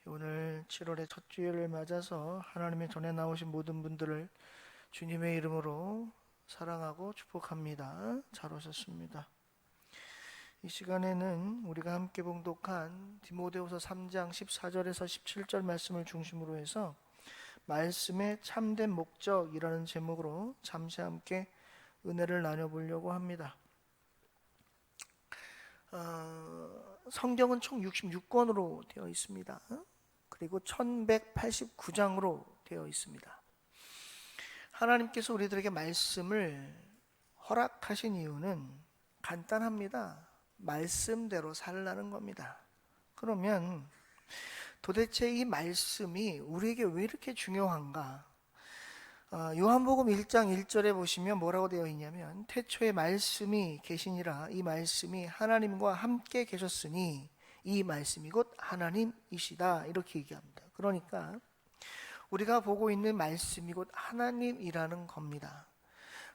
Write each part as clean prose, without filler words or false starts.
오늘 7월의 첫 주일을 맞아서 하나님의 전에 나오신 모든 분들을 주님의 이름으로 사랑하고 축복합니다. 잘 오셨습니다. 이 시간에는 우리가 함께 봉독한 디모데후서 3장 14절에서 17절 말씀을 중심으로 해서 말씀의 참된 목적이라는 제목으로 잠시 함께 은혜를 나눠보려고 합니다. 성경은 총 66권으로 되어 있습니다. 그리고 1189장으로 되어 있습니다. 하나님께서 우리들에게 말씀을 허락하신 이유는 간단합니다. 말씀대로 살라는 겁니다. 그러면 도대체 이 말씀이 우리에게 왜 이렇게 중요한가? 요한복음 1장 1절에 보시면 뭐라고 되어 있냐면 태초에 말씀이 계시니라. 이 말씀이 하나님과 함께 계셨으니 이 말씀이 곧 하나님이시다, 이렇게 얘기합니다. 그러니까 우리가 보고 있는 말씀이 곧 하나님이라는 겁니다.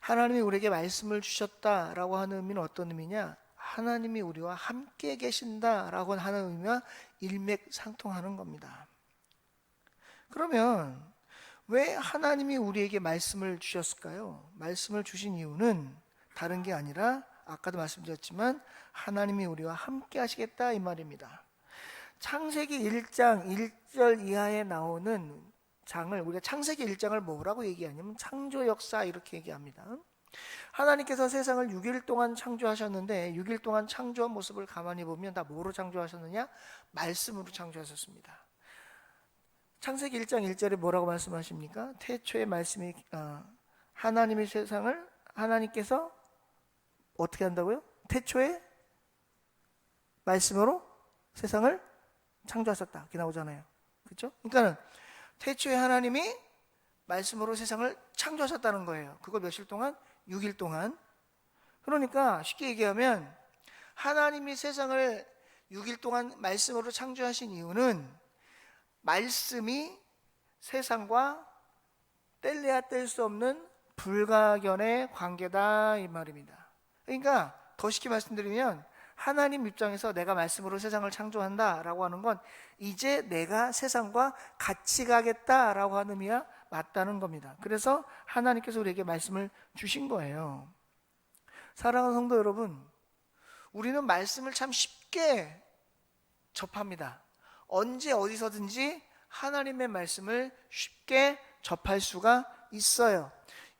하나님이 우리에게 말씀을 주셨다라고 하는 의미는 어떤 의미냐? 하나님이 우리와 함께 계신다라고 하는 의미와 일맥상통하는 겁니다. 그러면 왜 하나님이 우리에게 말씀을 주셨을까요? 말씀을 주신 이유는 다른 게 아니라 아까도 말씀드렸지만 하나님이 우리와 함께 하시겠다, 이 말입니다. 창세기 1장 1절 이하에 나오는 장을 우리가 창세기 1장을 뭐라고 얘기하냐면 창조 역사, 이렇게 얘기합니다. 하나님께서 세상을 6일 동안 창조하셨는데 6일 동안 창조한 모습을 가만히 보면 다 뭐로 창조하셨느냐? 말씀으로 창조하셨습니다. 창세기 1장 1절에 뭐라고 말씀하십니까? 태초에 말씀이 하나님의 세상을 하나님께서 어떻게 한다고요? 태초에 말씀으로 세상을 창조하셨다, 이렇게 나오잖아요. 그렇죠? 그러니까 태초에 하나님이 말씀으로 세상을 창조하셨다는 거예요. 그걸 며칠 동안? 6일 동안. 그러니까 쉽게 얘기하면 하나님이 세상을 6일 동안 말씀으로 창조하신 이유는 말씀이 세상과 뗄래야 뗄 수 없는 불가견의 관계다, 이 말입니다. 그러니까 더 쉽게 말씀드리면 하나님 입장에서 내가 말씀으로 세상을 창조한다라고 하는 건 이제 내가 세상과 같이 가겠다라고 하는 의미가 맞다는 겁니다. 그래서 하나님께서 우리에게 말씀을 주신 거예요. 사랑하는 성도 여러분, 우리는 말씀을 참 쉽게 접합니다. 언제 어디서든지 하나님의 말씀을 쉽게 접할 수가 있어요.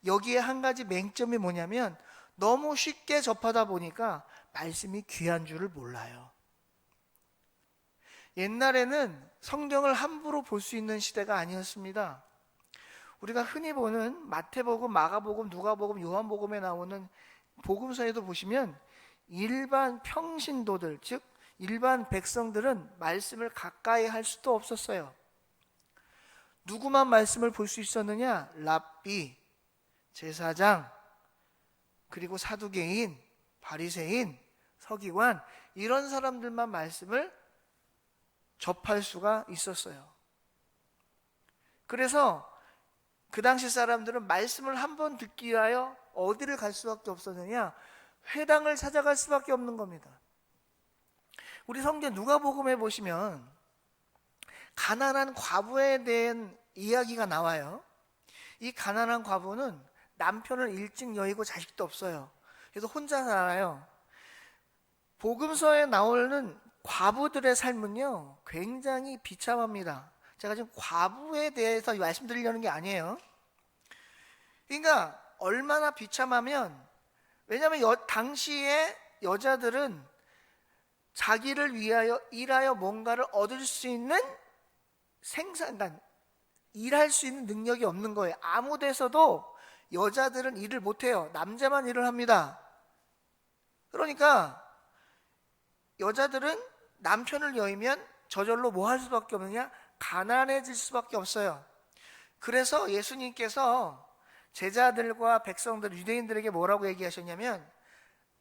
여기에 한 가지 맹점이 뭐냐면 너무 쉽게 접하다 보니까 말씀이 귀한 줄을 몰라요. 옛날에는 성경을 함부로 볼 수 있는 시대가 아니었습니다. 우리가 흔히 보는 마태복음, 마가복음, 누가복음, 요한복음에 나오는 복음서에도 보시면 일반 평신도들, 즉 일반 백성들은 말씀을 가까이 할 수도 없었어요. 누구만 말씀을 볼 수 있었느냐? 랍비, 제사장, 그리고 사두개인, 바리새인, 서기관, 이런 사람들만 말씀을 접할 수가 있었어요. 그래서 그 당시 사람들은 말씀을 한번 듣기 위하여 어디를 갈 수밖에 없었느냐? 회당을 찾아갈 수밖에 없는 겁니다. 우리 성경 누가복음에 보시면 가난한 과부에 대한 이야기가 나와요. 이 가난한 과부는 남편을 일찍 여의고 자식도 없어요. 그래서 혼자 살아요. 복음서에 나오는 과부들의 삶은요, 굉장히 비참합니다. 제가 지금 과부에 대해서 말씀드리려는 게 아니에요. 그러니까 얼마나 비참하면, 왜냐하면 당시에 여자들은 자기를 위하여 일하여 뭔가를 얻을 수 있는 생산, 일할 수 있는 능력이 없는 거예요. 아무 데서도 여자들은 일을 못해요. 남자만 일을 합니다. 그러니까 여자들은 남편을 여의면 저절로 뭐 할 수밖에 없느냐? 가난해질 수밖에 없어요. 그래서 예수님께서 제자들과 백성들, 유대인들에게 뭐라고 얘기하셨냐면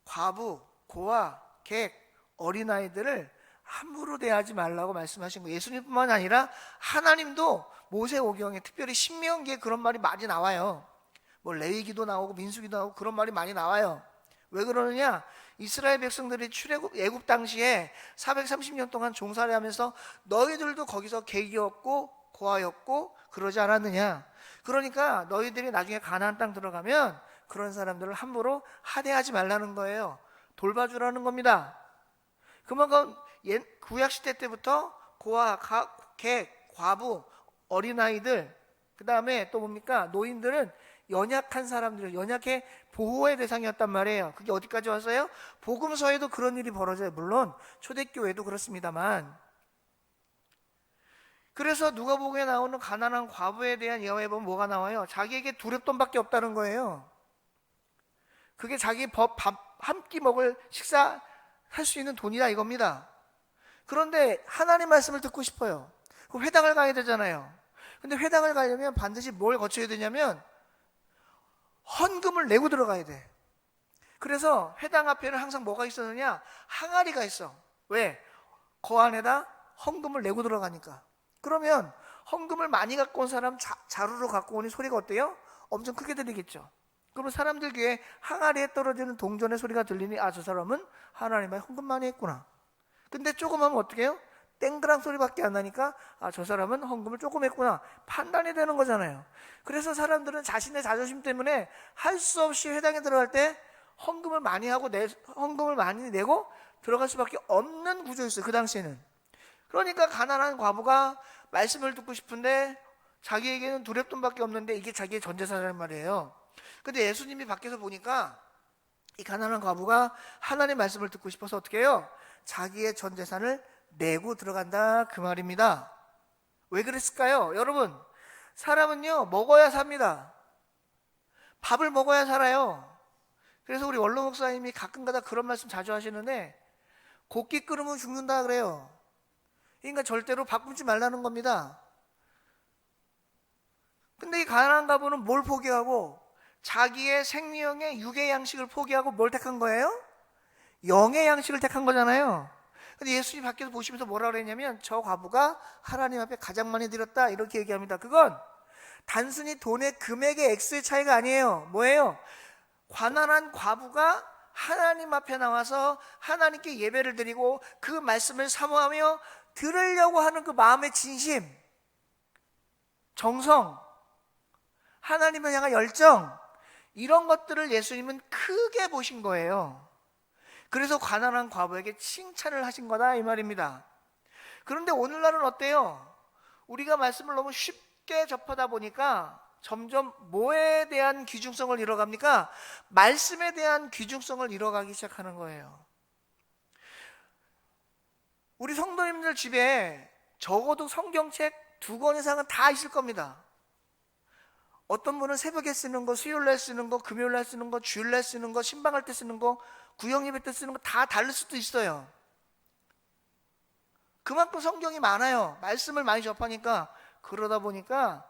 과부, 고아, 객, 어린아이들을 함부로 대하지 말라고 말씀하신 거예요. 예수님뿐만 아니라 하나님도 모세오경에, 특별히 신명기에 그런 말이 많이 나와요. 뭐 레위기도 나오고 민수기도 나오고 그런 말이 많이 나와요. 왜 그러느냐? 이스라엘 백성들이 애굽 당시에 430년 동안 종살이 하면서 너희들도 거기서 계기였고 고아였고 그러지 않았느냐. 그러니까 너희들이 나중에 가나안 땅 들어가면 그런 사람들을 함부로 하대하지 말라는 거예요. 돌봐주라는 겁니다. 그만큼 구약시대 때부터 고아, 객, 과부, 어린아이들, 그 다음에 또 뭡니까? 노인들은 연약한 사람들, 연약해 보호의 대상이었단 말이에요. 그게 어디까지 왔어요? 복음서에도 그런 일이 벌어져요. 물론 초대교회도 그렇습니다만. 그래서 누가복음에 나오는 가난한 과부에 대한 예화에 보면 뭐가 나와요? 자기에게 두렵돈밖에 없다는 거예요. 그게 자기 밥 한 끼 먹을 식사 할 수 있는 돈이다 이겁니다. 그런데 하나님 말씀을 듣고 싶어요. 그럼 회당을 가야 되잖아요. 근데 회당을 가려면 반드시 뭘 거쳐야 되냐면 헌금을 내고 들어가야 돼. 그래서 회당 앞에는 항상 뭐가 있었느냐? 항아리가 있어. 왜? 그 안에다 헌금을 내고 들어가니까. 그러면 헌금을 많이 갖고 온 사람 자루로 갖고 오니 소리가 어때요? 엄청 크게 들리겠죠. 그러면 사람들 귀에 항아리에 떨어지는 동전의 소리가 들리니 아, 저 사람은 하나님의 헌금 많이 했구나. 근데 조금 하면 어떻게 해요? 땡그랑 소리밖에 안 나니까 아, 저 사람은 헌금을 조금 했구나. 판단이 되는 거잖아요. 그래서 사람들은 자신의 자존심 때문에 할 수 없이 회당에 들어갈 때 헌금을 많이 하고 헌금을 많이 내고 들어갈 수밖에 없는 구조였어요. 그 당시에는. 그러니까 가난한 과부가 말씀을 듣고 싶은데 자기에게는 두렵돈밖에 없는데 이게 자기의 전 재산이란 말이에요. 근데 예수님이 밖에서 보니까 이 가난한 과부가 하나님 말씀을 듣고 싶어서 어떻게 해요? 자기의 전 재산을 내고 들어간다 그 말입니다. 왜 그랬을까요? 여러분, 사람은요 먹어야 삽니다. 밥을 먹어야 살아요. 그래서 우리 원로 목사님이 가끔가다 그런 말씀 자주 하시는데 곡기 끓으면 죽는다 그래요. 그러니까 절대로 밥 굶지 말라는 겁니다. 근데 이 가난한 과부는 뭘 포기하고 자기의 생명의 육의 양식을 포기하고 뭘 택한 거예요? 영의 양식을 택한 거잖아요. 근데 예수님 밖에서 보시면서 뭐라 그랬냐면 저 과부가 하나님 앞에 가장 많이 드렸다 이렇게 얘기합니다. 그건 단순히 돈의 금액의 액수의 차이가 아니에요. 뭐예요? 가난한 과부가 하나님 앞에 나와서 하나님께 예배를 드리고 그 말씀을 사모하며 들으려고 하는 그 마음의 진심, 정성, 하나님을 향한 열정, 이런 것들을 예수님은 크게 보신 거예요. 그래서 가난한 과부에게 칭찬을 하신 거다 이 말입니다. 그런데 오늘날은 어때요? 우리가 말씀을 너무 쉽게 접하다 보니까 점점 뭐에 대한 귀중성을 잃어갑니까? 말씀에 대한 귀중성을 잃어가기 시작하는 거예요. 우리 성도님들 집에 적어도 성경책 2권 이상은 다 있을 겁니다. 어떤 분은 새벽에 쓰는 거, 수요일날 쓰는 거, 금요일날 쓰는 거, 주일날 쓰는 거, 신방할 때 쓰는 거, 구역예배 때 쓰는 거 다 다를 수도 있어요. 그만큼 성경이 많아요. 말씀을 많이 접하니까. 그러다 보니까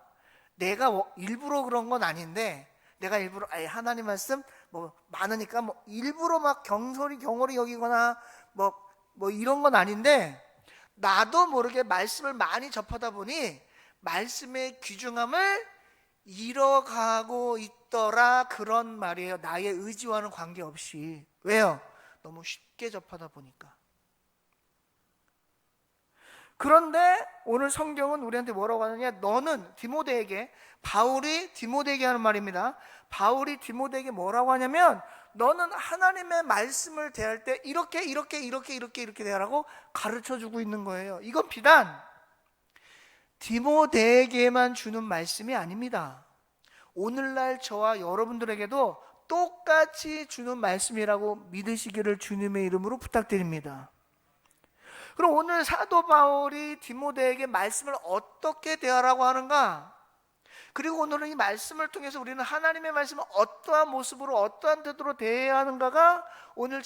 내가 일부러 그런 건 아닌데 내가 일부러 하나님 말씀 뭐 많으니까 뭐 일부러 막 경홀히 여기거나 뭐 이런 건 아닌데 나도 모르게 말씀을 많이 접하다 보니 말씀의 귀중함을 잃어가고 있더라 그런 말이에요. 나의 의지와는 관계없이. 왜요? 너무 쉽게 접하다 보니까. 그런데 오늘 성경은 우리한테 뭐라고 하느냐? 너는 디모데에게, 바울이 디모데에게 하는 말입니다. 바울이 디모데에게 뭐라고 하냐면 너는 하나님의 말씀을 대할 때 이렇게 대하라고 가르쳐주고 있는 거예요. 이건 비단 디모데에게만 주는 말씀이 아닙니다. 오늘날 저와 여러분들에게도 똑같이 주는 말씀이라고 믿으시기를 주님의 이름으로 부탁드립니다. 그럼 오늘 사도 바울이 디모데에게 말씀을 어떻게 대하라고 하는가? 그리고 오늘은 이 말씀을 통해서 우리는 하나님의 말씀을 어떠한 모습으로 어떠한 태도로 대해야 하는가가 오늘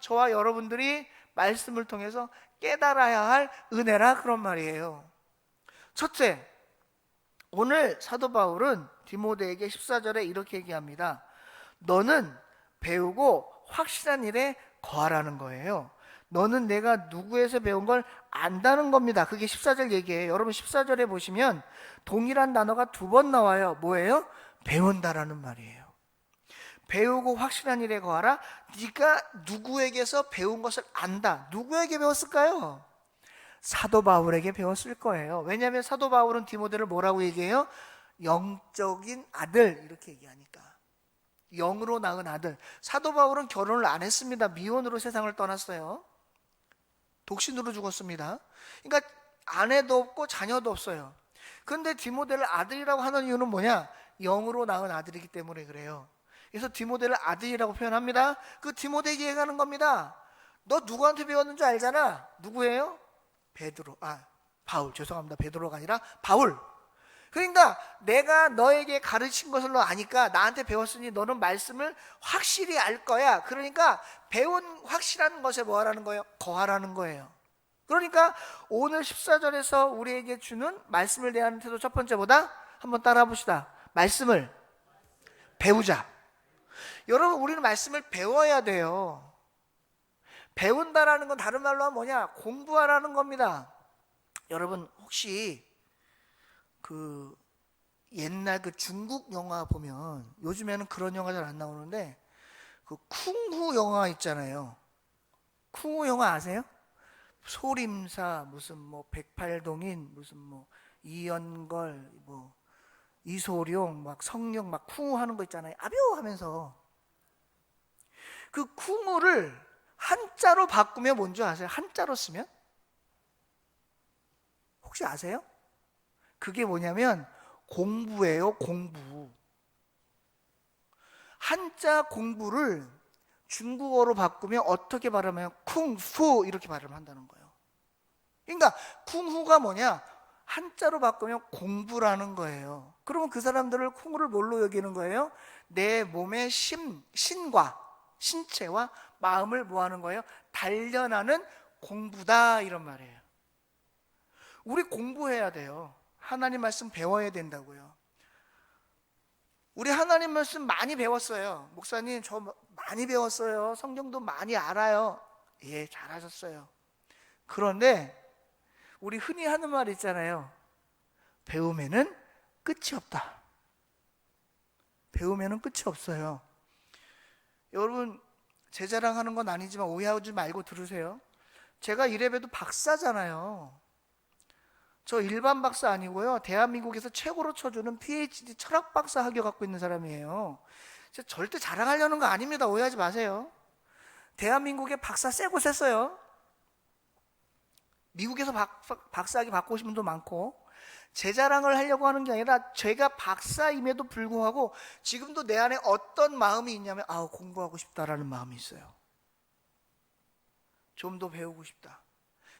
저와 여러분들이 말씀을 통해서 깨달아야 할 은혜라 그런 말이에요. 첫째, 오늘 사도 바울은 디모데에게 14절에 이렇게 얘기합니다. 너는 배우고 확실한 일에 거하라는 거예요. 너는 내가 누구에서 배운 걸 안다는 겁니다. 그게 14절 얘기예요. 여러분 14절에 보시면 동일한 단어가 2번 나와요. 뭐예요? 배운다라는 말이에요. 배우고 확실한 일에 거하라. 네가 누구에게서 배운 것을 안다. 누구에게 배웠을까요? 사도 바울에게 배웠을 거예요. 왜냐하면 사도 바울은 디모데를 뭐라고 얘기해요? 영적인 아들 이렇게 얘기하니까. 영으로 낳은 아들. 사도 바울은 결혼을 안 했습니다. 미혼으로 세상을 떠났어요. 독신으로 죽었습니다. 그러니까 아내도 없고 자녀도 없어요. 그런데 디모데를 아들이라고 하는 이유는 뭐냐? 영으로 낳은 아들이기 때문에 그래요. 그래서 디모데를 아들이라고 표현합니다. 그 디모데에게 얘기하는 겁니다. 너 누구한테 배웠는 줄 알잖아. 누구예요? 바울. 죄송합니다. 베드로가 아니라 바울. 그러니까 내가 너에게 가르친 것으로 아니까 나한테 배웠으니 너는 말씀을 확실히 알 거야. 그러니까 배운 확실한 것에 뭐 하라는 거예요? 거하라는 거예요. 그러니까 오늘 14절에서 우리에게 주는 말씀을 대하는 태도 첫 번째보다 한번 따라 봅시다. 말씀을 배우자. 여러분, 우리는 말씀을 배워야 돼요. 배운다라는 건 다른 말로 하면 뭐냐? 공부하라는 겁니다. 여러분, 혹시 그 옛날 그 중국 영화 보면, 요즘에는 그런 영화 잘 안 나오는데 그 쿵후 영화 있잖아요. 쿵후 영화 아세요? 소림사, 무슨 뭐 백팔동인, 무슨 뭐 이연걸, 뭐 이소룡, 막 성룡 막 쿵후 하는 거 있잖아요. 아뇨 하면서. 그 쿵후를 한자로 바꾸면 뭔지 아세요? 한자로 쓰면? 혹시 아세요? 그게 뭐냐면 공부예요, 공부. 한자 공부를 중국어로 바꾸면 어떻게 발음해요? 쿵푸 이렇게 발음을 한다는 거예요. 그러니까 쿵후가 뭐냐? 한자로 바꾸면 공부라는 거예요. 그러면 그 사람들을 쿵후를 뭘로 여기는 거예요? 내 몸의 신과 신체와 마음을 뭐 하는 거예요? 단련하는 공부다 이런 말이에요. 우리 공부해야 돼요. 하나님 말씀 배워야 된다고요. 우리 하나님 말씀 많이 배웠어요. 목사님 저 많이 배웠어요. 성경도 많이 알아요. 예, 잘하셨어요. 그런데 우리 흔히 하는 말 있잖아요. 배움에는 끝이 없다. 배움에는 끝이 없어요. 여러분, 제 자랑하는 건 아니지만 오해하지 말고 들으세요. 제가 이래봬도 박사잖아요. 저 일반 박사 아니고요. 대한민국에서 최고로 쳐주는 PhD 철학 박사 학위 갖고 있는 사람이에요. 절대 자랑하려는 거 아닙니다. 오해하지 마세요. 대한민국에 박사 세고 셌어요. 미국에서 박사 학위 받고 오신 분도 많고. 제 자랑을 하려고 하는 게 아니라 제가 박사임에도 불구하고 지금도 내 안에 어떤 마음이 있냐면 공부하고 싶다라는 마음이 있어요. 좀 더 배우고 싶다.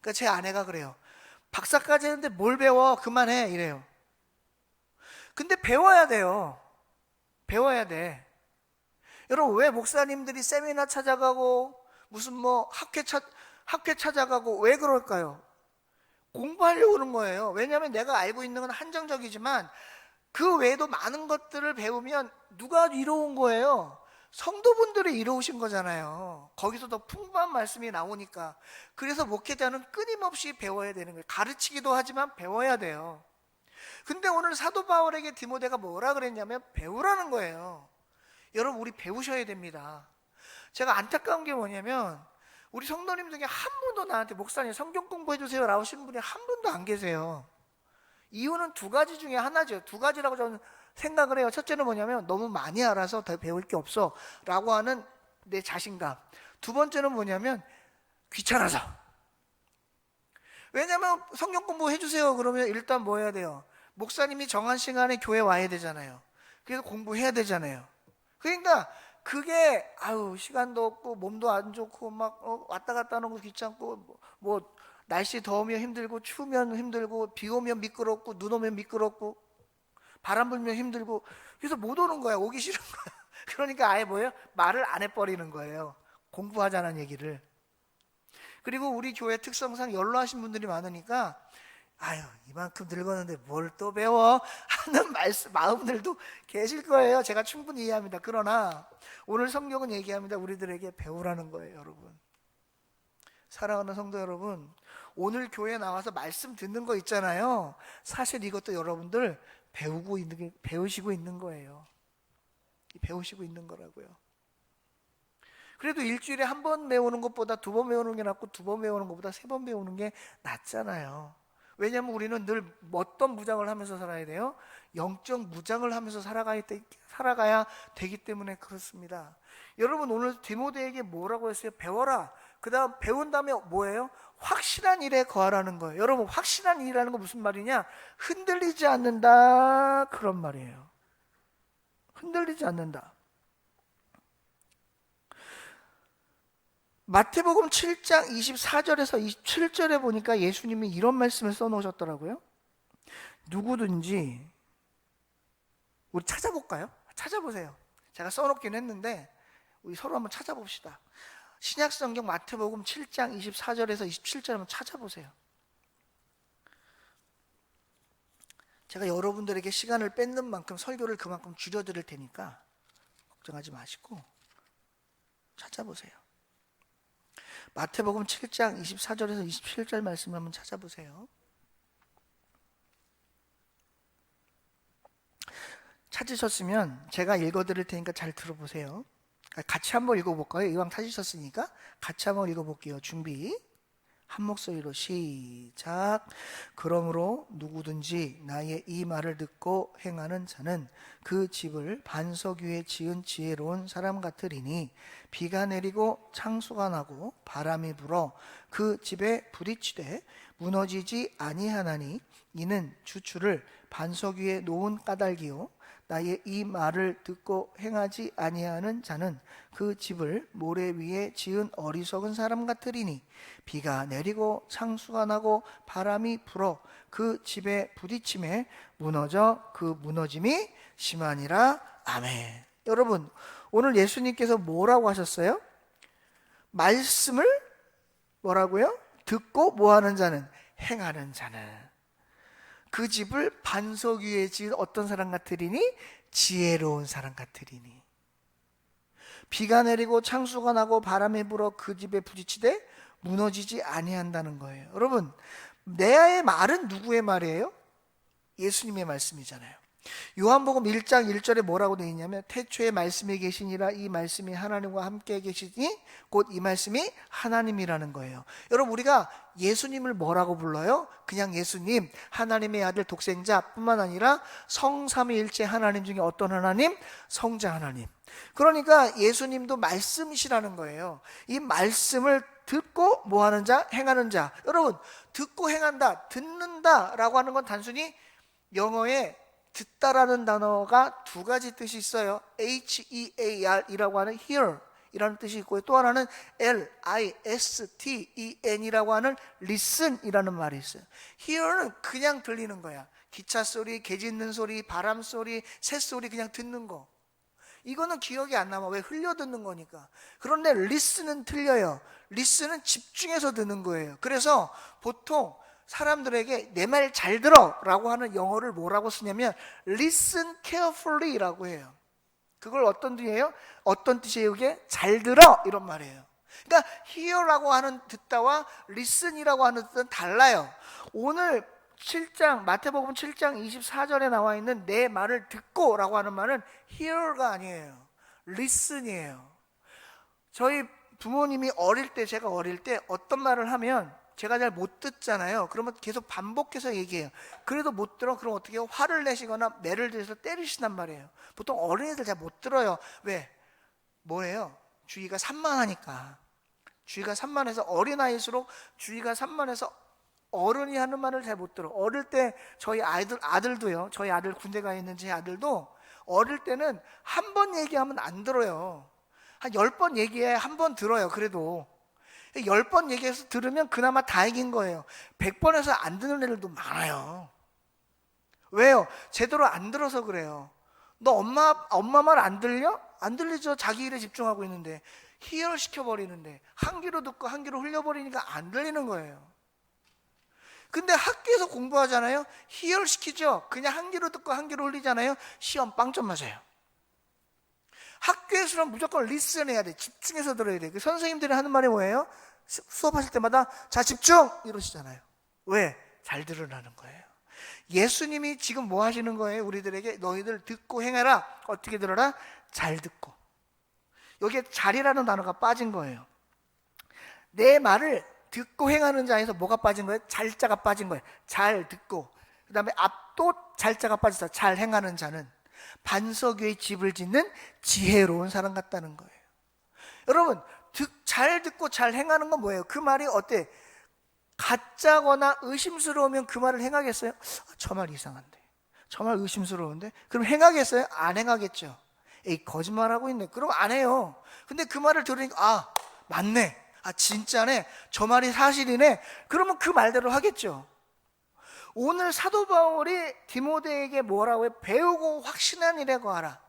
그러니까 제 아내가 그래요. 박사까지 했는데 뭘 배워? 그만해 이래요. 근데 배워야 돼요. 배워야 돼. 여러분, 왜 목사님들이 세미나 찾아가고 무슨 뭐 학회 찾아가고 왜 그럴까요? 공부하려고 그런 거예요. 왜냐하면 내가 알고 있는 건 한정적이지만 그 외에도 많은 것들을 배우면 누가 이뤄온 거예요? 성도분들이 이루어오신 거잖아요. 거기서 더 풍부한 말씀이 나오니까. 그래서 목회자는 끊임없이 배워야 되는 거예요. 가르치기도 하지만 배워야 돼요. 근데 오늘 사도 바울에게 디모데가 뭐라 그랬냐면 배우라는 거예요. 여러분, 우리 배우셔야 됩니다. 제가 안타까운 게 뭐냐면 우리 성도님 중에 한 분도 나한테 목사님 성경 공부해 주세요 라고 하시는 분이 한 분도 안 계세요. 이유는 두 가지 중에 하나죠. 두 가지라고 저는 생각을 해요. 첫째는 뭐냐면 너무 많이 알아서 더 배울 게 없어 라고 하는 내 자신감. 두 번째는 뭐냐면 귀찮아서. 왜냐면 성경 공부해 주세요 그러면 일단 뭐 해야 돼요? 목사님이 정한 시간에 교회 와야 되잖아요. 그래서 공부해야 되잖아요. 그러니까 그게 시간도 없고 몸도 안 좋고 막 왔다 갔다 하는 거 귀찮고 뭐 날씨 더우면 힘들고 추우면 힘들고 비 오면 미끄럽고 눈 오면 미끄럽고 바람 불면 힘들고 그래서 못 오는 거야. 오기 싫은 거야. 그러니까 아예 뭐예요? 말을 안 해버리는 거예요. 공부하자는 얘기를. 그리고 우리 교회 특성상 연로하신 분들이 많으니까 이만큼 늙었는데 뭘 또 배워? 하는 마음들도 계실 거예요. 제가 충분히 이해합니다. 그러나 오늘 성경은 얘기합니다. 우리들에게 배우라는 거예요, 여러분. 사랑하는 성도 여러분, 오늘 교회에 나와서 말씀 듣는 거 있잖아요. 사실 이것도 여러분들 배우시고 있는 거예요. 배우시고 있는 거라고요. 그래도 일주일에 한 번 배우는 것보다 두 번 배우는 게 낫고 두 번 배우는 것보다 세 번 배우는 게 낫잖아요. 왜냐하면 우리는 늘 어떤 무장을 하면서 살아야 돼요? 영적 무장을 하면서 살아가야 되기 때문에 그렇습니다. 여러분 오늘 디모데에게 뭐라고 했어요? 배워라. 그 다음 배운 다음에 뭐예요? 확실한 일에 거하라는 거예요. 여러분 확실한 일이라는 거 무슨 말이냐? 흔들리지 않는다 그런 말이에요. 흔들리지 않는다. 마태복음 7장 24절에서 27절에 보니까 예수님이 이런 말씀을 써놓으셨더라고요. 누구든지, 우리 찾아볼까요? 찾아보세요. 제가 써놓긴 했는데 우리 서로 한번 찾아봅시다. 신약성경 마태복음 7장 24절에서 27절 한번 찾아보세요. 제가 여러분들에게 시간을 뺏는 만큼 설교를 그만큼 줄여드릴 테니까 걱정하지 마시고 찾아보세요. 마태복음 7장 24절에서 27절 말씀을 한번 찾아보세요. 찾으셨으면 제가 읽어드릴 테니까 잘 들어보세요. 같이 한번 읽어볼까요? 이왕 찾으셨으니까 같이 한번 읽어볼게요. 준비, 한 목소리로 시작. 그러므로 누구든지 나의 이 말을 듣고 행하는 자는 그 집을 반석 위에 지은 지혜로운 사람 같으리니 비가 내리고 창수가 나고 바람이 불어 그 집에 부딪히되 무너지지 아니하나니 이는 주추를 반석 위에 놓은 까닭이요 나의 이 말을 듣고 행하지 아니하는 자는 그 집을 모래 위에 지은 어리석은 사람 같으리니 비가 내리고 창수가 나고 바람이 불어 그 집에 부딪힘에 무너져 그 무너짐이 심하니라. 아멘. 여러분 오늘 예수님께서 뭐라고 하셨어요? 말씀을 뭐라고요? 듣고 뭐하는 자는? 행하는 자는 그 집을 반석 위에 지은 어떤 사람 같으리니? 지혜로운 사람 같으리니. 비가 내리고 창수가 나고 바람이 불어 그 집에 부딪히되 무너지지 아니한다는 거예요. 여러분 내 말은 누구의 말이에요? 예수님의 말씀이잖아요. 요한복음 1장 1절에 뭐라고 되어 있냐면 태초에 말씀이 계시니라 이 말씀이 하나님과 함께 계시니 곧 이 말씀이 하나님이라는 거예요. 여러분 우리가 예수님을 뭐라고 불러요? 그냥 예수님, 하나님의 아들 독생자 뿐만 아니라 성삼위일체 하나님 중에 어떤 하나님? 성자 하나님. 그러니까 예수님도 말씀이시라는 거예요. 이 말씀을 듣고 뭐하는 자? 행하는 자. 여러분 듣고 행한다, 듣는다 라고 하는 건 단순히 영어에 듣다라는 단어가 두 가지 뜻이 있어요. H-E-A-R 이라고 하는 hear 이라는 뜻이 있고요. 또 하나는 L-I-S-T-E-N 이라고 하는 listen 이라는 말이 있어요. hear는 그냥 들리는 거야. 기차 소리, 개 짖는 소리, 바람 소리, 새 소리 그냥 듣는 거. 이거는 기억이 안 남아. 왜? 흘려 듣는 거니까. 그런데 listen은 틀려요. listen은 집중해서 듣는 거예요. 그래서 보통 사람들에게 내 말 잘 들어 라고 하는 영어를 뭐라고 쓰냐면 listen carefully 라고 해요. 그걸 어떤 뜻이에요? 어떤 뜻이에요? 이게 잘 들어 이런 말이에요. 그러니까 hear라고 하는 듣다와 listen이라고 하는 뜻은 달라요. 오늘 7장 마태복음 7장 24절에 나와 있는 내 말을 듣고 라고 하는 말은 hear가 아니에요. listen이에요. 저희 부모님이 제가 어릴 때 어떤 말을 하면 제가 잘 못 듣잖아요. 그러면 계속 반복해서 얘기해요. 그래도 못 들어. 그럼 어떻게 해요? 화를 내시거나 매를 들여서 때리신단 말이에요. 보통 어린이들 잘 못 들어요. 왜? 뭐예요? 주의가 산만하니까. 주의가 산만해서 어린아이일수록 주의가 산만해서 어른이 하는 말을 잘 못 들어. 어릴 때 저희 아들도요. 저희 아들 군대 가 있는 제 아들도 어릴 때는 한 번 얘기하면 안 들어요. 한 10번 얘기해 한 번 들어요. 그래도 10번 얘기해서 들으면 그나마 다행인 거예요. 100번에서 안 듣는 애들도 많아요. 왜요? 제대로 안 들어서 그래요. 너 엄마 말 안 들려? 안 들리죠. 자기 일에 집중하고 있는데 희열 시켜버리는데 한 귀로 듣고 한 귀로 흘려버리니까 안 들리는 거예요. 근데 학교에서 공부하잖아요. 희열시키죠. 그냥 한 귀로 듣고 한 귀로 흘리잖아요. 시험 빵점 맞아요. 학교에서는 무조건 리슨해야 돼. 집중해서 들어야 돼. 그 선생님들이 하는 말이 뭐예요? 수업하실 때마다 자 집중! 이러시잖아요. 왜? 잘 들으라는 거예요. 예수님이 지금 뭐 하시는 거예요? 우리들에게 너희들 듣고 행해라. 어떻게 들어라? 잘 듣고. 여기에 잘이라는 단어가 빠진 거예요. 내 말을 듣고 행하는 자에서 뭐가 빠진 거예요? 잘자가 빠진 거예요. 잘 듣고. 그 다음에 앞도 잘자가 빠져서 잘 행하는 자는 반석 위에 집을 짓는 지혜로운 사람 같다는 거예요. 여러분, 잘 듣고 잘 행하는 건 뭐예요? 그 말이 어때? 가짜거나 의심스러우면 그 말을 행하겠어요? 저 말 이상한데, 저 말 의심스러운데? 그럼 행하겠어요? 안 행하겠죠. 에이, 거짓말하고 있네. 그럼 안 해요. 근데 그 말을 들으니까 맞네, 진짜네, 저 말이 사실이네. 그러면 그 말대로 하겠죠. 오늘 사도 바울이 디모데에게 뭐라고 해요? 배우고 확신한 일에 거하라.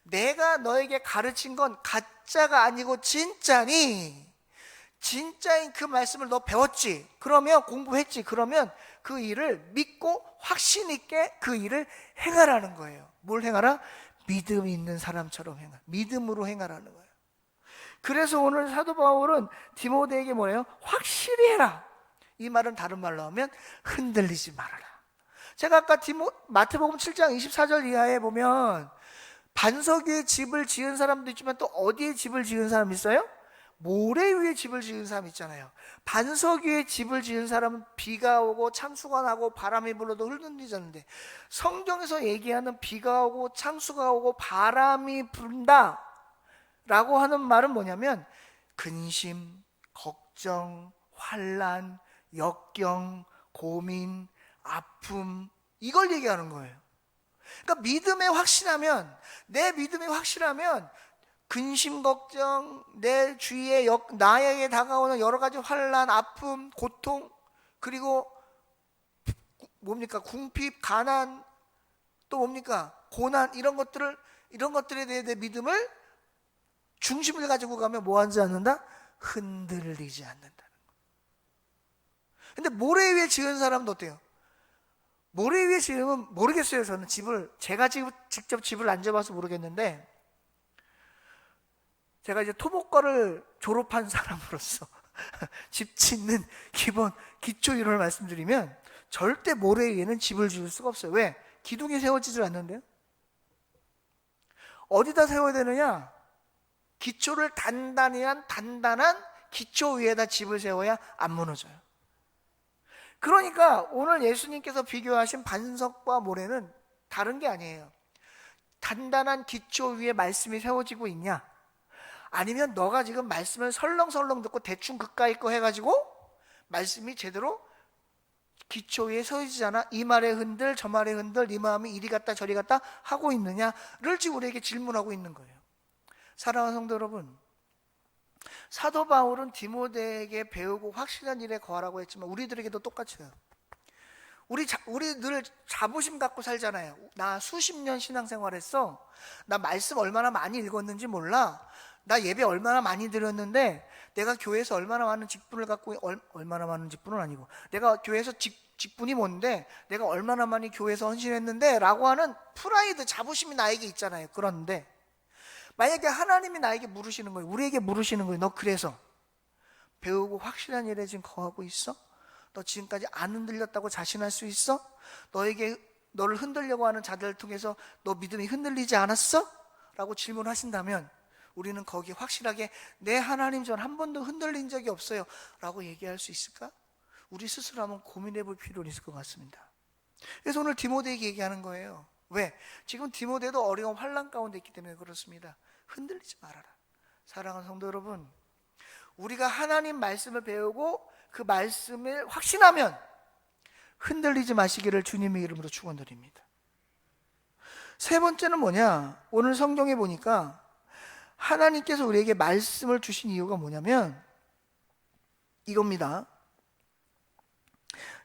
내가 너에게 가르친 건 가짜가 아니고 진짜니, 진짜인 그 말씀을 너 배웠지? 그러면 공부했지? 그러면 그 일을 믿고 확신 있게 그 일을 행하라는 거예요. 뭘 행하라? 믿음이 있는 사람처럼 행하라. 믿음으로 행하라는 거예요. 그래서 오늘 사도 바울은 디모데에게 뭐예요? 확실히 해라. 이 말은 다른 말로 하면 흔들리지 말아라. 제가 아까 마태복음 7장 24절 이하에 보면 반석 위에 집을 지은 사람도 있지만 또 어디에 집을 지은 사람이 있어요? 모래 위에 집을 지은 사람 있잖아요. 반석 위에 집을 지은 사람은 비가 오고 창수가 나고 바람이 불어도 흔들리지. 성경에서 얘기하는 비가 오고 창수가 오고 바람이 분다 라고 하는 말은 뭐냐면 근심, 걱정, 환난, 역경, 고민, 아픔, 이걸 얘기하는 거예요. 그러니까 믿음에 확신하면, 내 믿음이 확실하면 근심, 걱정, 내 주위에 나에게 다가오는 여러 가지 환난, 아픔, 고통, 그리고 뭡니까? 궁핍, 가난, 또 뭡니까? 고난, 이런 것들에 대해 내 믿음을 중심을 가지고 가면 뭐 하지 않는다? 흔들리지 않는다는 거예요. 근데 모래 위에 지은 사람도 어때요? 모래 위에 지으면 모르겠어요. 저는 제가 직접 집을 안 지어봐서 모르겠는데, 제가 이제 토목과를 졸업한 사람으로서 집 짓는 기초 이론을 말씀드리면 절대 모래 위에는 집을 지을 수가 없어요. 왜? 기둥이 세워지질 않는데요. 어디다 세워야 되느냐? 기초를 단단한 기초 위에다 집을 세워야 안 무너져요. 그러니까 오늘 예수님께서 비교하신 반석과 모래는 다른 게 아니에요. 단단한 기초 위에 말씀이 세워지고 있냐? 아니면 너가 지금 말씀을 설렁설렁 듣고 대충 그까이 거 해가지고 말씀이 제대로 기초 위에 서지지 않아 이 말에 흔들 저 말에 흔들 네 마음이 이리 갔다 저리 갔다 하고 있느냐를 지금 우리에게 질문하고 있는 거예요. 사랑하는 성도 여러분, 사도 바울은 디모데에게 배우고 확실한 일에 거하라고 했지만 우리들에게도 똑같아요. 우리 늘 자부심 갖고 살잖아요. 나 수십 년 신앙생활했어. 나 말씀 얼마나 많이 읽었는지 몰라. 나 예배 얼마나 많이 드렸는데 내가 교회에서 얼마나 많은 직분을 갖고, 얼마나 많은 직분은 아니고 내가 교회에서 직분이 뭔데 내가 얼마나 많이 교회에서 헌신했는데 라고 하는 프라이드, 자부심이 나에게 있잖아요. 그런데 만약에 하나님이 나에게 물으시는 거예요. 우리에게 물으시는 거예요. 너 그래서 배우고 확실한 일에 지금 거하고 있어? 너 지금까지 안 흔들렸다고 자신할 수 있어? 너를 흔들려고 하는 자들을 통해서 너 믿음이 흔들리지 않았어? 라고 질문하신다면 우리는 거기에 확실하게 내 하나님 전 한 번도 흔들린 적이 없어요 라고 얘기할 수 있을까? 우리 스스로 한번 고민해 볼 필요는 있을 것 같습니다. 그래서 오늘 디모데에게 얘기하는 거예요. 왜? 지금 디모데도 어려운 환난 가운데 있기 때문에 그렇습니다. 흔들리지 말아라. 사랑하는 성도 여러분, 우리가 하나님 말씀을 배우고 그 말씀을 확신하면 흔들리지 마시기를 주님의 이름으로 축원드립니다. 세 번째는 뭐냐? 오늘 성경에 보니까 하나님께서 우리에게 말씀을 주신 이유가 뭐냐면 이겁니다.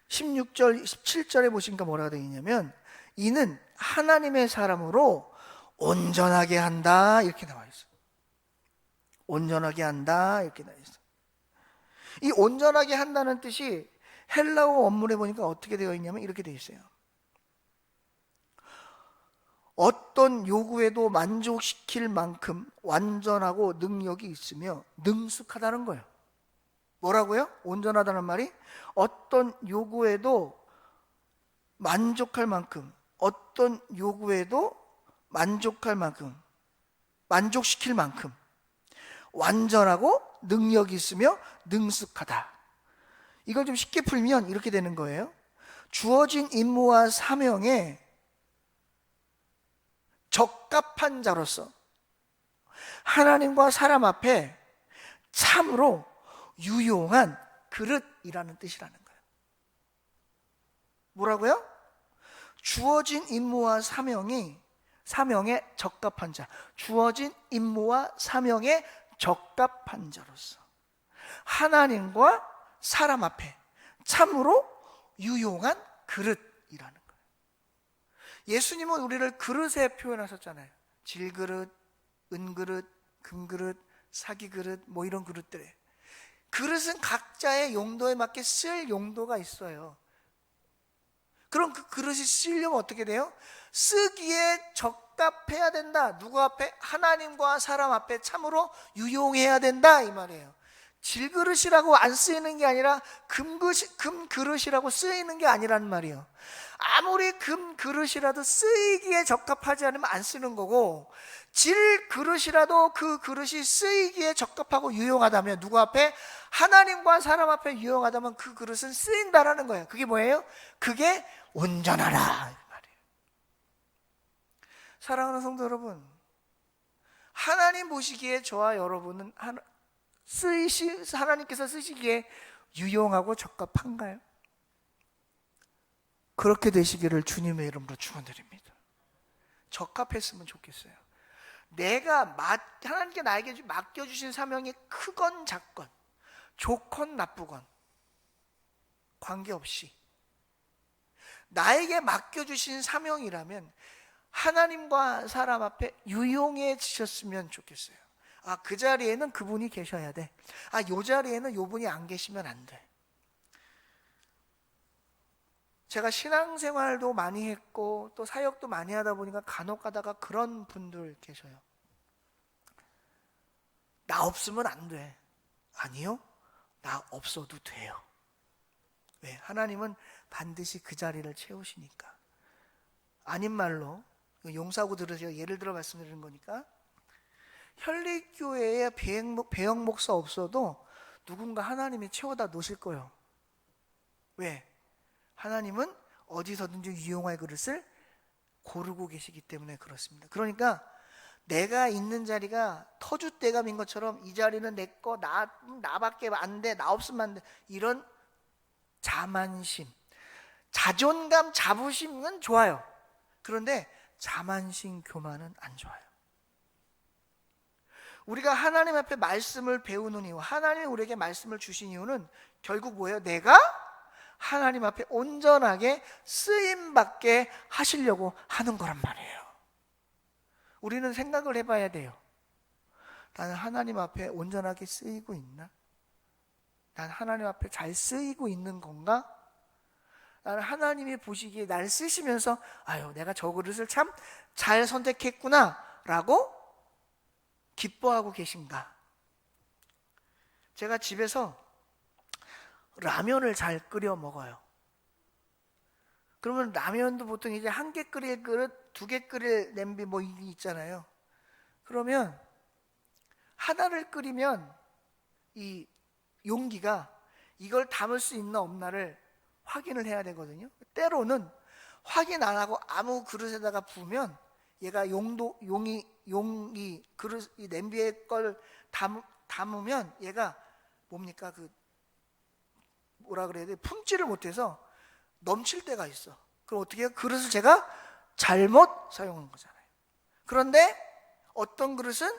16절, 17절에 보시니까 뭐라고 되어 있냐면 이는 하나님의 사람으로 온전하게 한다 이렇게 나와 있어요. 온전하게 한다 이렇게 나와 있어요. 이 온전하게 한다는 뜻이 헬라어 원문에 보니까 어떻게 되어 있냐면 이렇게 되어 있어요. 어떤 요구에도 만족시킬 만큼 완전하고 능력이 있으며 능숙하다는 거예요. 뭐라고요? 온전하다는 말이 어떤 요구에도 만족할 만큼, 어떤 요구에도 만족시킬 만큼 완전하고 능력이 있으며 능숙하다. 이걸 좀 쉽게 풀면 이렇게 되는 거예요. 주어진 임무와 사명에 적합한 자로서 하나님과 사람 앞에 참으로 유용한 그릇이라는 뜻이라는 거예요. 뭐라고요? 주어진 임무와 사명에 적합한 자. 주어진 임무와 사명에 적합한 자로서 하나님과 사람 앞에 참으로 유용한 그릇이라는 거예요. 예수님은 우리를 그릇에 표현하셨잖아요. 질그릇, 은그릇, 금그릇, 사기그릇, 뭐 이런 그릇들에. 그릇은 각자의 용도에 맞게 쓸 용도가 있어요. 그럼 그 그릇이 쓰려면 어떻게 돼요? 쓰기에 적합해야 된다. 누구 앞에? 하나님과 사람 앞에 참으로 유용해야 된다 이 말이에요. 질그릇이라고 안 쓰이는 게 아니라 금그릇이라고 쓰이는 게 아니란 말이에요. 아무리 금그릇이라도 쓰이기에 적합하지 않으면 안 쓰는 거고, 질그릇이라도 그 그릇이 쓰이기에 적합하고 유용하다면, 누구 앞에? 하나님과 사람 앞에 유용하다면 그 그릇은 쓰인다라는 거예요. 그게 뭐예요? 그게 온전하라 이 말이에요. 사랑하는 성도 여러분, 하나님 보시기에 저와 여러분은 하나님께서 쓰시기에 유용하고 적합한가요? 그렇게 되시기를 주님의 이름으로 축원드립니다. 적합했으면 좋겠어요. 하나님께 나에게 맡겨주신 사명이 크건 작건, 좋건 나쁘건 관계없이 나에게 맡겨주신 사명이라면 하나님과 사람 앞에 유용해지셨으면 좋겠어요. 그 자리에는 그분이 계셔야 돼. 요 자리에는 요 분이 안 계시면 안 돼. 제가 신앙생활도 많이 했고 또 사역도 많이 하다 보니까 간혹 가다가 그런 분들 계셔요. 나 없으면 안 돼. 아니요, 나 없어도 돼요. 왜? 하나님은 반드시 그 자리를 채우시니까. 아닌 말로 용서하고 들으세요. 예를 들어 말씀드리는 거니까, 현리교회에 배영 목사 없어도 누군가 하나님이 채워다 놓으실 거예요. 왜? 하나님은 어디서든지 유용할 그릇을 고르고 계시기 때문에 그렇습니다. 그러니까 내가 있는 자리가 터줏대감인 것처럼 이 자리는 내 거, 나밖에 안 돼, 나 없으면 안 돼, 이런 자만심, 자존감, 자부심은 좋아요. 그런데 자만심, 교만은 안 좋아요. 우리가 하나님 앞에 말씀을 배우는 이유, 하나님이 우리에게 말씀을 주신 이유는 결국 뭐예요? 내가 하나님 앞에 온전하게 쓰임받게 하시려고 하는 거란 말이에요. 우리는 생각을 해봐야 돼요. 나는 하나님 앞에 온전하게 쓰이고 있나? 난 하나님 앞에 잘 쓰이고 있는 건가? 나는 하나님이 보시기에 날 쓰시면서 내가 저 그릇을 참 잘 선택했구나 라고 기뻐하고 계신가? 제가 집에서 라면을 잘 끓여 먹어요. 그러면 라면도 보통 이제 1개 끓일 그릇, 2개 끓일 냄비 뭐 이게 있잖아요. 그러면 하나를 끓이면 이 용기가 이걸 담을 수 있나 없나를 확인을 해야 되거든요. 때로는 확인 안 하고 아무 그릇에다가 부으면 얘가 용이 그릇, 이 냄비에 걸 담으면 얘가 뭡니까? 뭐라 그래야 돼? 품지를 못해서 넘칠 때가 있어. 그럼 어떻게 해요? 그릇을 제가 잘못 사용한 거잖아요. 그런데 어떤 그릇은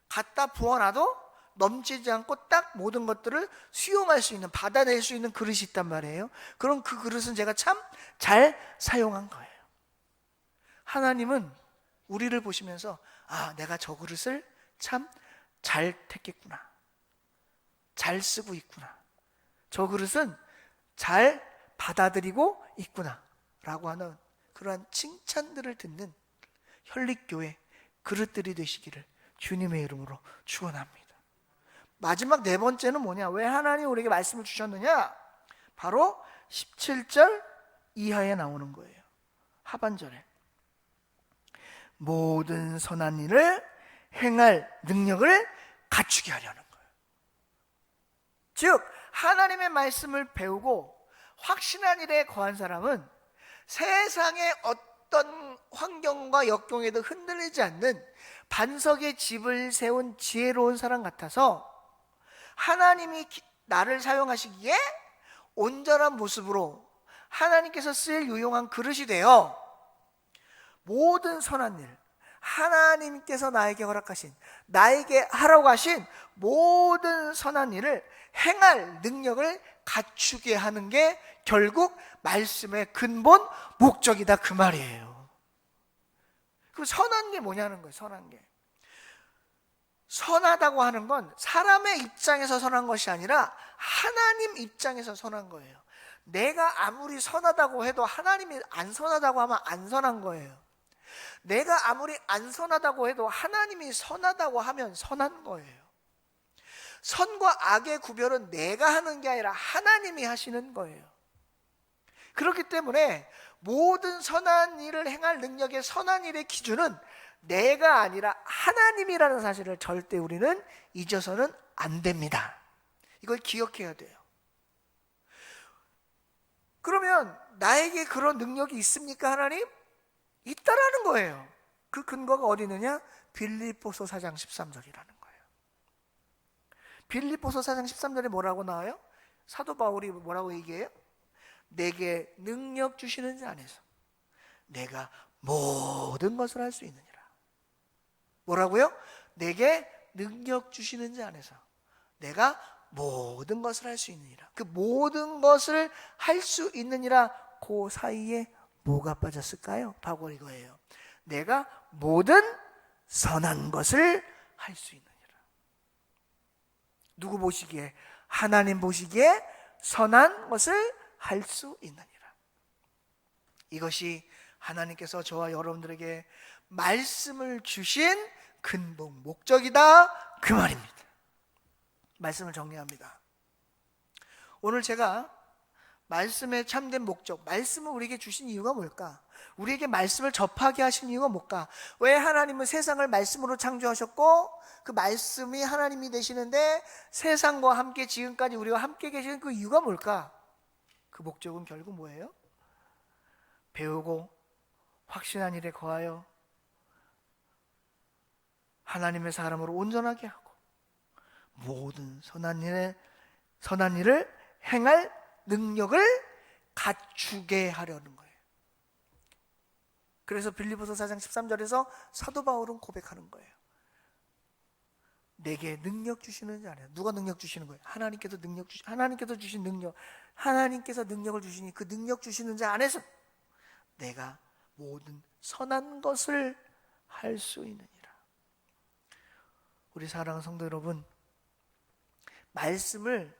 갖다 부어놔도 넘치지 않고 딱 모든 것들을 수용할 수 있는, 받아낼 수 있는 그릇이 있단 말이에요. 그럼 그 그릇은 제가 참 잘 사용한 거예요. 하나님은 우리를 보시면서 내가 저 그릇을 참 잘 택했구나, 잘 쓰고 있구나, 저 그릇은 잘 받아들이고 있구나 라고 하는 그러한 칭찬들을 듣는 현립교회 그릇들이 되시기를 주님의 이름으로 축원합니다. 마지막 4번째는 뭐냐? 왜 하나님 우리에게 말씀을 주셨느냐? 바로 17절 이하에 나오는 거예요. 하반절에 모든 선한 일을 행할 능력을 갖추게 하려는 거예요. 즉 하나님의 말씀을 배우고 확신한 일에 거한 사람은 세상의 어떤 환경과 역경에도 흔들리지 않는 반석의 집을 세운 지혜로운 사람 같아서 하나님이 나를 사용하시기에 온전한 모습으로 하나님께서 쓸 유용한 그릇이 되어 모든 선한 일, 하나님께서 나에게 허락하신, 나에게 하라고 하신 모든 선한 일을 행할 능력을 갖추게 하는 게 결국 말씀의 근본 목적이다, 그 말이에요. 그럼 선한 게 뭐냐는 거예요. 선한 게, 선하다고 하는 건 사람의 입장에서 선한 것이 아니라 하나님 입장에서 선한 거예요. 내가 아무리 선하다고 해도 하나님이 안 선하다고 하면 안 선한 거예요. 내가 아무리 안 선하다고 해도 하나님이 선하다고 하면 선한 거예요. 선과 악의 구별은 내가 하는 게 아니라 하나님이 하시는 거예요. 그렇기 때문에 모든 선한 일을 행할 능력의 선한 일의 기준은 내가 아니라 하나님이라는 사실을 절대 우리는 잊어서는 안 됩니다. 이걸 기억해야 돼요. 그러면 나에게 그런 능력이 있습니까, 하나님? 있다라는 거예요. 그 근거가 어디 있느냐? 빌립보서 4장 13절이라는 거예요. 빌립보서 4장 13절에 뭐라고 나와요? 사도 바울이 뭐라고 얘기해요? 내게 능력 주시는 자 안에서 내가 모든 것을 할 수 있느니라. 뭐라고요? 내게 능력 주시는 자 안에서 내가 모든 것을 할 수 있느니라. 그 모든 것을 할 수 있느니라, 그 사이에 뭐가 빠졌을까요? 바로 이거예요. 내가 모든 선한 것을 할 수 있느니라. 누구 보시기에? 하나님 보시기에 선한 것을 할 수 있느니라. 이것이 하나님께서 저와 여러분들에게 말씀을 주신 근본 목적이다, 그 말입니다. 말씀을 정리합니다. 오늘 제가 말씀의 참된 목적, 말씀을 우리에게 주신 이유가 뭘까? 우리에게 말씀을 접하게 하신 이유가 뭘까? 왜 하나님은 세상을 말씀으로 창조하셨고 그 말씀이 하나님이 되시는데 세상과 함께 지금까지 우리와 함께 계시는 그 이유가 뭘까? 그 목적은 결국 뭐예요? 배우고 확신한 일에 거하여 하나님의 사람으로 온전하게 하고 모든 선한 일을 행할 능력을 갖추게 하려는 거예요. 그래서 빌립보서 4장 13절에서 사도 바울은 고백하는 거예요. 내게 능력 주시는 자 아니야. 누가 능력 주시는 거예요? 하나님께서 하나님께서 주신 능력, 하나님께서 능력을 주시니 그 능력 주시는 자 안에서 내가 모든 선한 것을 할 수 있느니라. 우리 사랑하는 성도 여러분, 말씀을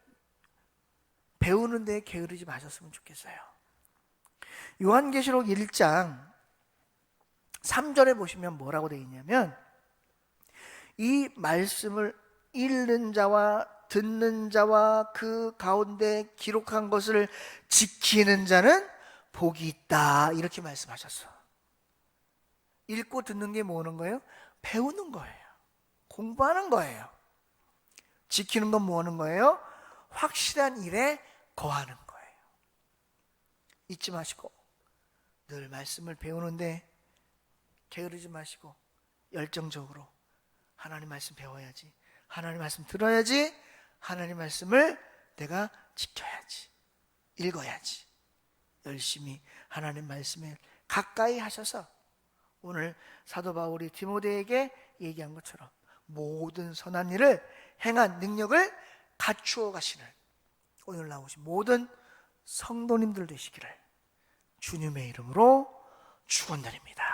배우는 데 게으르지 마셨으면 좋겠어요. 요한계시록 1장 3절에 보시면 뭐라고 되어 있냐면, 이 말씀을 읽는 자와 듣는 자와 그 가운데 기록한 것을 지키는 자는 복이 있다, 이렇게 말씀하셨어. 읽고 듣는 게 뭐는 거예요? 배우는 거예요. 공부하는 거예요. 지키는 건 뭐하는 거예요? 확실한 일에 거하는 거예요. 잊지 마시고 늘 말씀을 배우는데 게으르지 마시고 열정적으로 하나님 말씀 배워야지, 하나님 말씀 들어야지, 하나님 말씀을 내가 지켜야지, 읽어야지, 열심히 하나님 말씀에 가까이 하셔서 오늘 사도 바울이 디모데에게 얘기한 것처럼 모든 선한 일을 행한 능력을 갖추어 가시는 오늘 나오신 모든 성도님들 되시기를 주님의 이름으로 축원드립니다.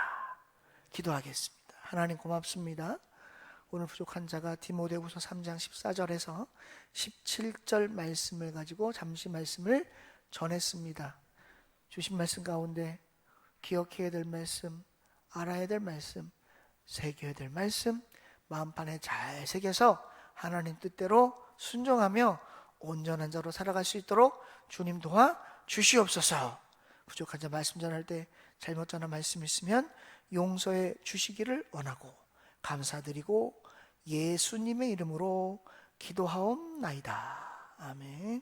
기도하겠습니다. 하나님 고맙습니다. 오늘 부족한 자가 디모데후서 3장 14절에서 17절 말씀을 가지고 잠시 말씀을 전했습니다. 주신 말씀 가운데 기억해야 될 말씀, 알아야 될 말씀, 새겨야 될 말씀 마음판에 잘 새겨서 하나님 뜻대로 순종하며 온전한 자로 살아갈 수 있도록 주님 도와 주시옵소서. 부족한 자 말씀 전할 때 잘못 전한 말씀 있으면 용서해 주시기를 원하고 감사드리고 예수님의 이름으로 기도하옵나이다. 아멘.